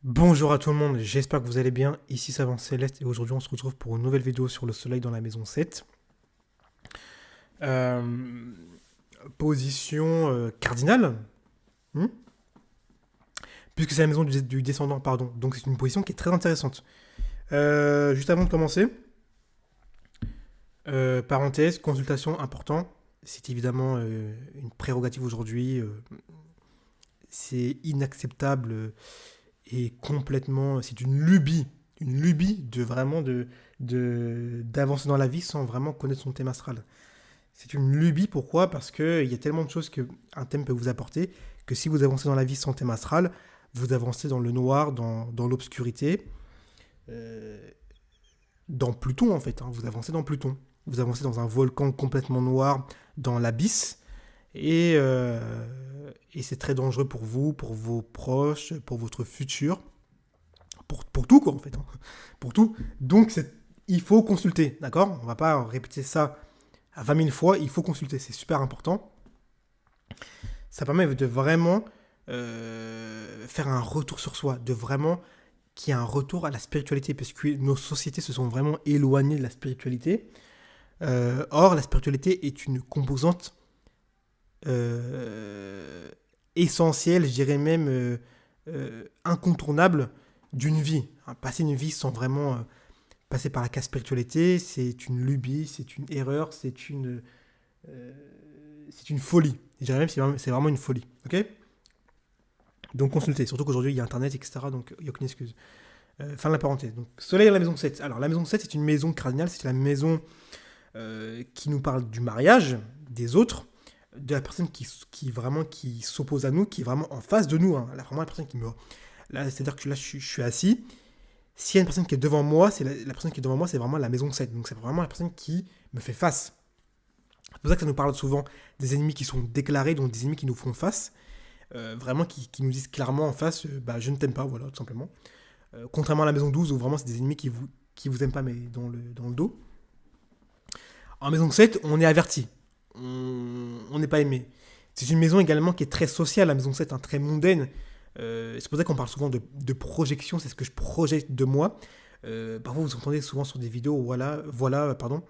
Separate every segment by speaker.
Speaker 1: Bonjour à tout le monde, j'espère que vous allez bien. Ici Savant Céleste et aujourd'hui on se retrouve pour une nouvelle vidéo sur le soleil dans la maison 7. Euh, Position cardinale, hmm, puisque c'est la maison du descendant, pardon. Donc c'est une position qui est très intéressante. Juste avant de commencer, parenthèse, consultation important. C'est évidemment une prérogative aujourd'hui. C'est inacceptable et complètement. C'est une lubie de vraiment d'avancer dans la vie sans vraiment connaître son thème astral. C'est une lubie, pourquoi? Parce qu'il y a tellement de choses qu'un thème peut vous apporter que si vous avancez dans la vie sans thème astral, vous avancez dans le noir, dans l'obscurité, euh, dans Pluton en fait. Hein, vous avancez dans Pluton. Vous avancez dans un volcan complètement noir, dans l'abysse, et c'est très dangereux pour vous, pour vos proches, pour votre futur, pour tout quoi en fait. Hein, pour tout. Donc il faut consulter, d'accord? On va pas répéter ça à 20 000 fois, il faut consulter, c'est super important. Ça permet de vraiment faire un retour sur soi, de vraiment qu'il y ait un retour à la spiritualité, parce que nos sociétés se sont vraiment éloignées de la spiritualité. Or, la spiritualité est une composante euh, essentielle, je dirais même incontournable d'une vie. Hein, passer une vie sans vraiment passer par la case spiritualité, c'est une lubie, c'est une erreur, euh, c'est une folie. Je dirais même que c'est vraiment une folie. Ok? Donc consultez, surtout qu'aujourd'hui il y a internet, etc. Donc il n'y a aucune excuse. Fin de la parenthèse. Donc soleil dans la maison 7. Alors la maison 7 c'est une maison cardinale, c'est la maison qui nous parle du mariage, des autres, de la personne qui s'oppose à nous, qui est vraiment en face de nous. Hein. Là, vraiment la personne qui me. Là, c'est-à-dire que là je suis assis. S'il y a une personne qui est devant moi, c'est la personne qui est devant moi, c'est vraiment la maison 7. Donc c'est vraiment la personne qui me fait face. C'est pour ça que ça nous parle souvent des ennemis qui sont déclarés, donc des ennemis qui nous font face. Vraiment qui nous disent clairement en face, bah, je ne t'aime pas, voilà, tout simplement. Contrairement à la maison 12, où vraiment c'est des ennemis qui vous aiment pas, mais dans le dos. En maison 7, on est averti. On n'est pas aimé. C'est une maison également qui est très sociale, la maison 7, hein, très mondaine. C'est pour ça qu'on parle souvent de projection, c'est ce que je projette de moi. Parfois, vous entendez souvent sur des vidéos, voilà, pardon.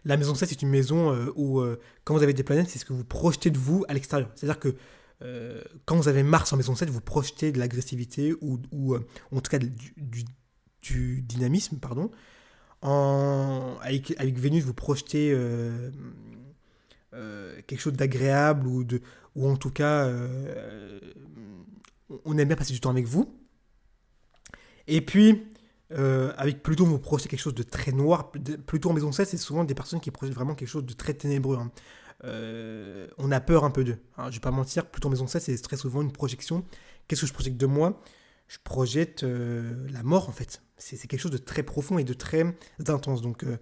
Speaker 1: La maison 7, c'est une maison où, quand vous avez des planètes, c'est ce que vous projetez de vous à l'extérieur. C'est-à-dire que quand vous avez Mars en maison 7, vous projetez de l'agressivité ou en tout cas du dynamisme, pardon. Avec Vénus, vous projetez quelque chose d'agréable ou en tout cas, on aime bien passer du temps avec vous. Et puis, avec Pluton, vous projetez quelque chose de très noir. Pluton en maison 7, c'est souvent des personnes qui projettent vraiment quelque chose de très ténébreux. Hein. On a peur un peu d'eux. Hein. Je vais pas mentir, Pluton en maison 7, c'est très souvent une projection. Qu'est-ce que je projette de moi? Je projette la mort, en fait. C'est quelque chose de très profond et de très intense. Donc, j'en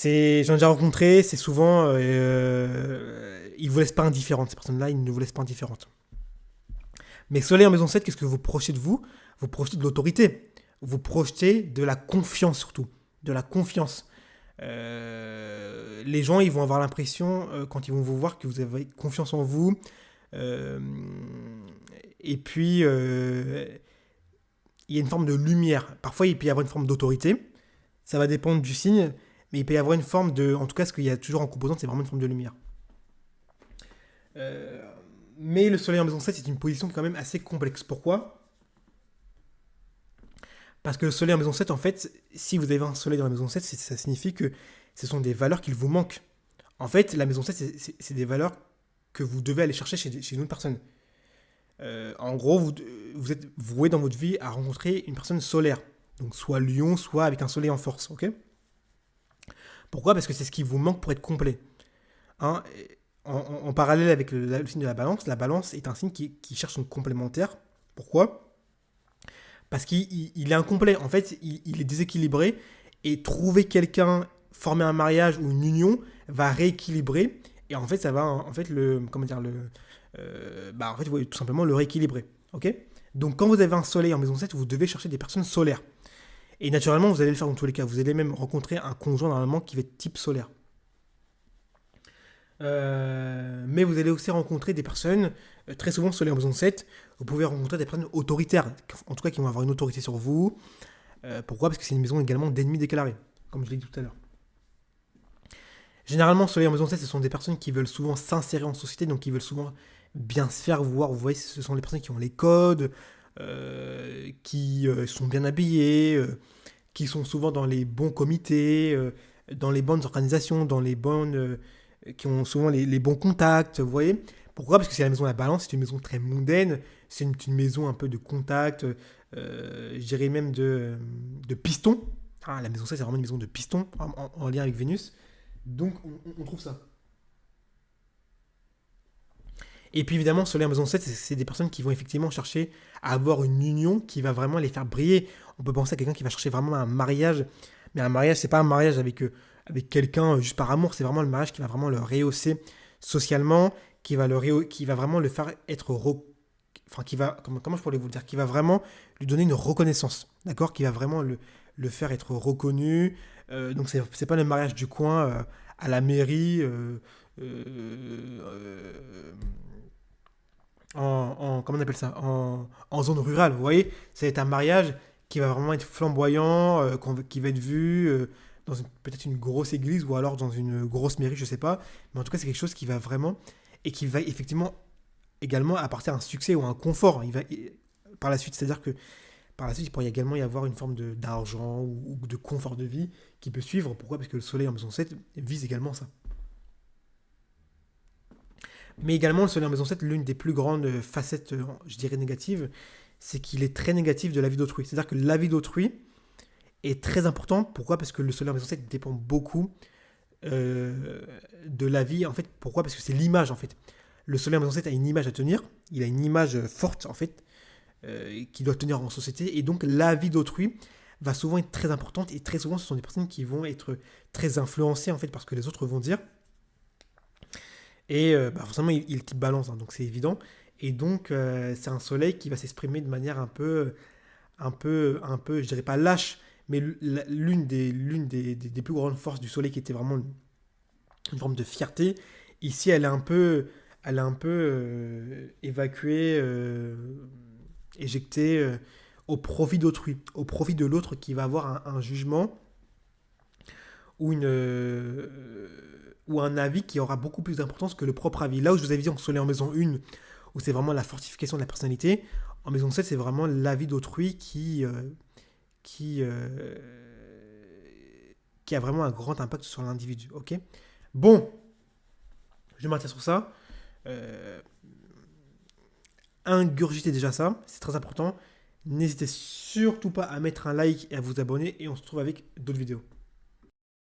Speaker 1: ai déjà rencontré, c'est souvent. Ils ne vous laissent pas indifférente, ces personnes-là, ils ne vous laissent pas indifférente. Mais Soleil en maison 7, qu'est-ce que vous projetez de vous? Vous projetez de l'autorité. Vous projetez de la confiance surtout. De la confiance. Les gens, ils vont avoir l'impression, quand ils vont vous voir, que vous avez confiance en vous. Euh, et puis, il y a une forme de lumière. Parfois, il peut y avoir une forme d'autorité. Ça va dépendre du signe. Mais il peut y avoir une forme de. En tout cas, ce qu'il y a toujours en composante, c'est vraiment une forme de lumière. Euh, mais le soleil en maison 7, c'est une position qui est quand même assez complexe. Pourquoi? Parce que le soleil en maison 7, en fait, si vous avez un soleil dans la maison 7, ça signifie que ce sont des valeurs qu'il vous manquent. En fait, la maison 7, c'est des valeurs que vous devez aller chercher chez une autre personne. En gros, vous êtes voué dans votre vie à rencontrer une personne solaire. Donc soit Lion, soit avec un soleil en force. Ok? Pourquoi? Parce que c'est ce qui vous manque pour être complet. Hein, en parallèle avec le signe de la balance est un signe qui cherche une complémentaire. Pourquoi? Parce qu'il est incomplet. En fait, il est déséquilibré. Et trouver quelqu'un, former un mariage ou une union, va rééquilibrer. Et en fait, ça va, en fait, comment dire, en fait, tout simplement le rééquilibrer. Ok? Donc, quand vous avez un soleil en maison 7, vous devez chercher des personnes solaires. Et naturellement, vous allez le faire dans tous les cas. Vous allez même rencontrer un conjoint normalement qui va être type solaire. Mais vous allez aussi rencontrer des personnes, très souvent sur les maisons 7, vous pouvez rencontrer des personnes autoritaires, en tout cas qui vont avoir une autorité sur vous. Pourquoi? Parce que c'est une maison également d'ennemis déclarés, comme je l'ai dit tout à l'heure. Généralement, sur les maisons 7, ce sont des personnes qui veulent souvent s'insérer en société, donc qui veulent souvent bien se faire voir. Vous voyez, ce sont les personnes qui ont les codes, qui sont bien habillées, qui sont souvent dans les bons comités, dans les bonnes organisations, dans les bonnes, qui ont souvent les bons contacts, vous voyez. Pourquoi? Parce que c'est la maison de la balance, c'est une maison très mondaine, c'est une maison un peu de contact, je dirais même de piston. Ah, la maison 7, c'est vraiment une maison de piston en lien avec Vénus. Donc on trouve ça. Et puis évidemment, sur les maison 7, c'est des personnes qui vont effectivement chercher à avoir une union qui va vraiment les faire briller. On peut penser à quelqu'un qui va chercher vraiment un mariage, mais un mariage, c'est pas un mariage avec quelqu'un juste par amour, c'est vraiment le mariage qui va vraiment le rehausser socialement, qui va vraiment le faire être enfin qui va comment je pourrais vous le dire, qui va vraiment lui donner une reconnaissance, d'accord, qui va vraiment le faire être reconnu. Donc c'est pas le mariage du coin à la mairie. Comment on appelle ça, en zone rurale, vous voyez, ça va être un mariage qui va vraiment être flamboyant, qui va être vu dans peut-être une grosse église ou alors dans une grosse mairie, je sais pas, mais en tout cas c'est quelque chose qui va vraiment et qui va effectivement également apporter un succès ou un confort. Par la suite, c'est-à-dire que par la suite il pourrait également y avoir une forme d'argent ou de confort de vie qui peut suivre. Pourquoi? Parce que le soleil en maison 7 vise également ça. Mais également, le soleil en maison 7, l'une des plus grandes facettes, je dirais négatives, c'est qu'il est très négatif de la vie d'autrui. C'est-à-dire que la vie d'autrui est très important. Pourquoi? Parce que le soleil en maison 7 dépend beaucoup de la vie. En fait, pourquoi? Parce que c'est l'image, en fait. Le soleil en maison 7 a une image à tenir. Il a une image forte, en fait, qu'il doit tenir en société. Et donc, la vie d'autrui va souvent être très importante. Et très souvent, ce sont des personnes qui vont être très influencées, en fait, parce que les autres vont dire. Et bah, forcément, il type balance, hein, donc c'est évident. Et donc, c'est un soleil qui va s'exprimer de manière je dirais pas lâche, mais l'une des plus grandes forces du soleil qui était vraiment une forme de fierté. Ici, elle est un peu évacuée, éjectée au profit d'autrui, au profit de l'autre qui va avoir un jugement ou un avis qui aura beaucoup plus d'importance que le propre avis. Là où je vous avais dit en soleil en maison 1, où c'est vraiment la fortification de la personnalité, en maison 7, c'est vraiment l'avis d'autrui qui, euh, qui a vraiment un grand impact sur l'individu. Ok. Bon, je m'arrête sur ça. Euh, Ingurgitez déjà ça, c'est très important. N'hésitez surtout pas à mettre un like et à vous abonner, et on se retrouve avec d'autres vidéos.